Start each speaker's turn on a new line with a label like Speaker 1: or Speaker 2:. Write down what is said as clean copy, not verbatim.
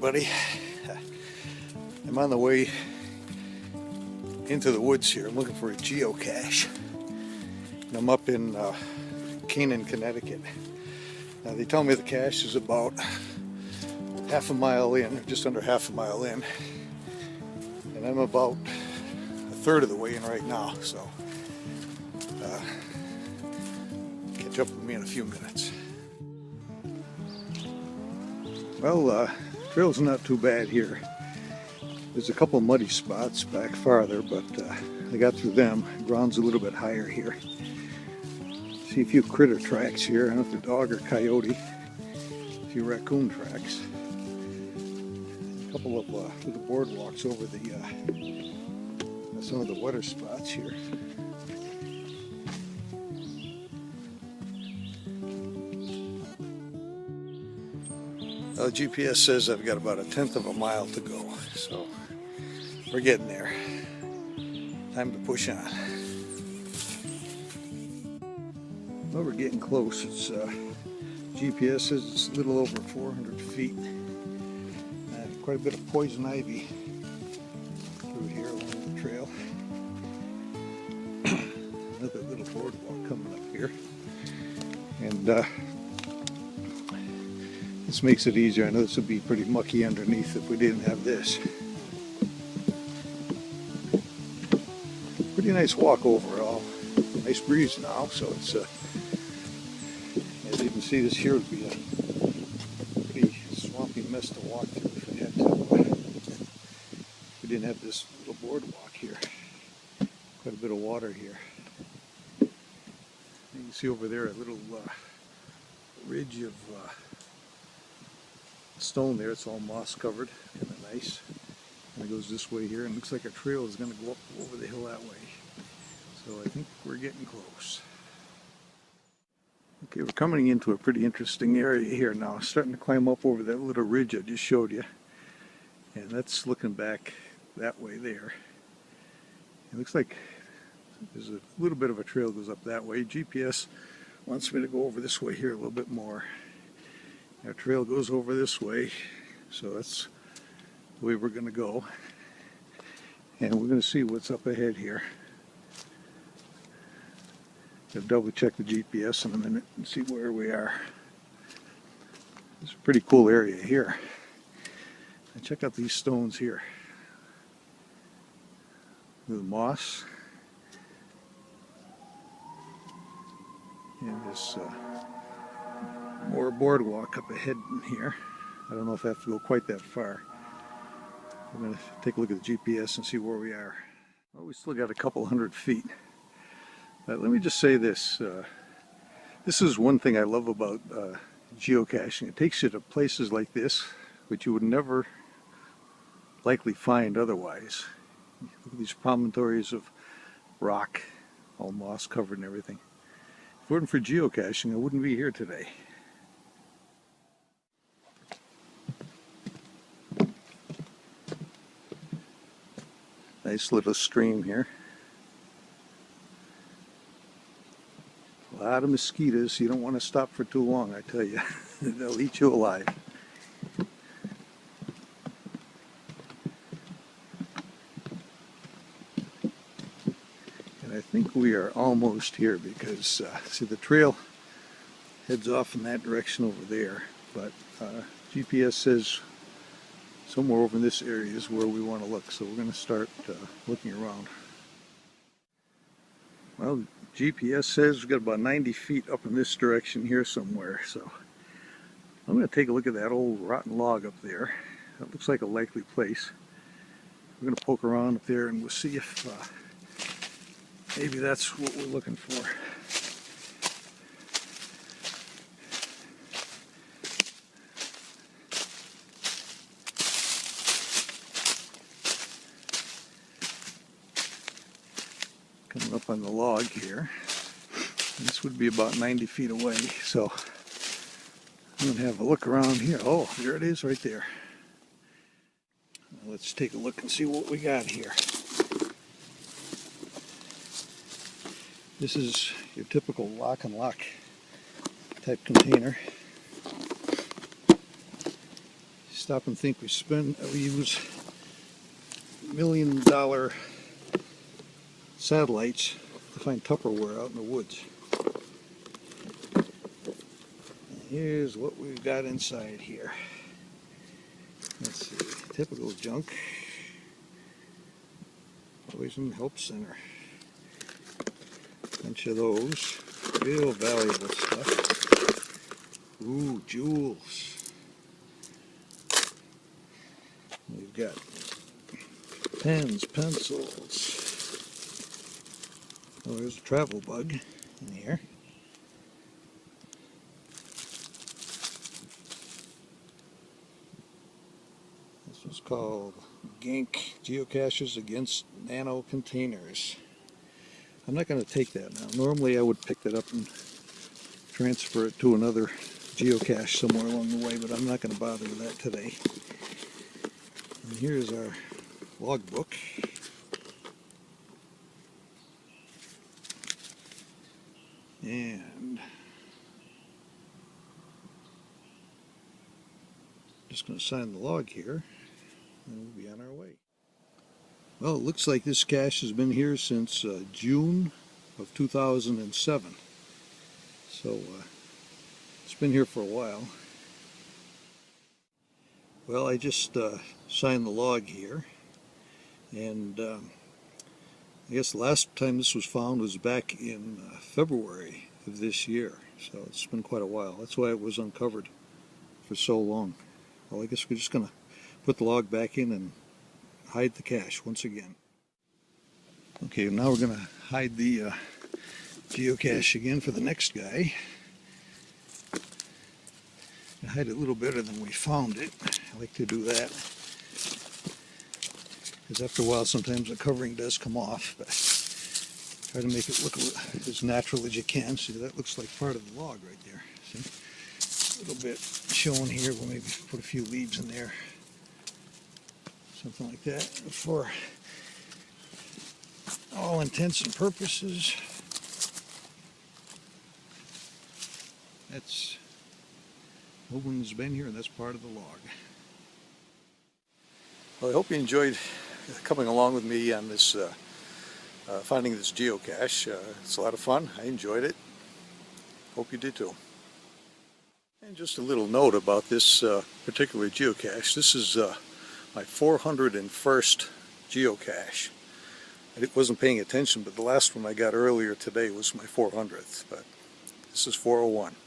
Speaker 1: everybody. I'm on the way into the woods here. I'm looking for a geocache. And I'm up in Canaan, Connecticut. Now they tell me the cache is about half a mile in, or just under half a mile in. And I'm about a third of the way in right now, so catch up with me in a few minutes. Well, trail's not too bad here. There's a couple muddy spots back farther, but I got through them. Ground's a little bit higher here. See a few critter tracks here. I don't know if they're dog or coyote. A few raccoon tracks. A couple of little boardwalks over the some of the wetter spots here. Well, the GPS says I've got about 1/10 of a mile to go, so we're getting there. Time to push on. Well, we're getting close. It's GPS says it's a little over 400 feet. Quite a bit of poison ivy through here along the trail. Another little boardwalk coming up here, and this makes it easier. I know this would be pretty mucky underneath if we didn't have this. Pretty nice walk overall. Nice breeze now, so it's as you can see, this here would be a pretty swampy mess to walk through if we had to. If we didn't have this little boardwalk here. Quite a bit of water here. You can see over there a little ridge of stone there. It's all moss covered, kind of nice. And it goes this way here, and it looks like our trail is going to go up over the hill that way. So I think we're getting close. Okay, we're coming into a pretty interesting area here now. Starting to climb up over that little ridge I just showed you. And that's looking back that way there. It looks like there's a little bit of a trail that goes up that way. GPS wants me to go over this way here a little bit more. Our trail goes over this way, so that's the way we're going to go. And we're going to see what's up ahead here. I'll double check the GPS in a minute and see where we are. It's a pretty cool area here. And check out these stones here. The moss. And this more boardwalk up ahead in here. I don't know if I have to go quite that far. I'm going to take a look at the GPS and see where we are. Well, we still got a couple hundred feet. Let me just say this. This is one thing I love about geocaching. It takes you to places like this, which you would never likely find otherwise. Look at these promontories of rock, all moss covered and everything. If it weren't for geocaching, I wouldn't be here today. Nice little stream here. A lot of mosquitoes. You don't want to stop for too long, I tell you. They'll eat you alive. And I think we are almost here because, see, the trail heads off in that direction over there. But GPS says somewhere over in this area is where we want to look. So we're going to start looking around. Well, GPS says we've got about 90 feet up in this direction here somewhere, so I'm going to take a look at that old rotten log up there. That looks like a likely place. We're going to poke around up there and we'll see if maybe that's what we're looking for. Coming up on the log here. This would be about 90 feet away, so I'm going to have a look around here. Oh, there it is right there. Now let's take a look and see what we got here. This is your typical lock and lock type container. stop and think, we use $1 million satellites to find Tupperware out in the woods. And here's what we've got inside here. Let's see, typical junk. Always in the help center. Bunch of those. Real valuable stuff. Ooh, jewels. We've got pens, pencils. Oh, there's a travel bug in here. This was called Geocaches Against Nano Containers. I'm not going to take that now. Normally I would pick that up and transfer it to another geocache somewhere along the way, but I'm not going to bother with that today. And here's our logbook. And just going to sign the log here, and we'll be on our way. Well, it looks like this cache has been here since June of 2007. So it's been here for a while. Well, I just signed the log here, and I guess the last time this was found was back in February of this year. So it's been quite a while. That's why it was uncovered for so long. Well, I guess we're just going to put the log back in and hide the cache once again. Okay, now we're going to hide the geocache again for the next guy. Hide it a little better than we found it. I like to do that, because after a while sometimes the covering does come off, but try to make it look as natural as you can. See, that looks like part of the log right there. See, a little bit shown here. We'll maybe put a few leaves in there, something like that, for all intents and purposes. That's, no one's been here, and that's part of the log. Well, I hope you enjoyed coming along with me on this finding this geocache. It's a lot of fun. I enjoyed it. Hope you did too. And just a little note about this particular geocache. This is my 401st geocache. I wasn't paying attention, but the last one I got earlier today was my 400th. But this is 401.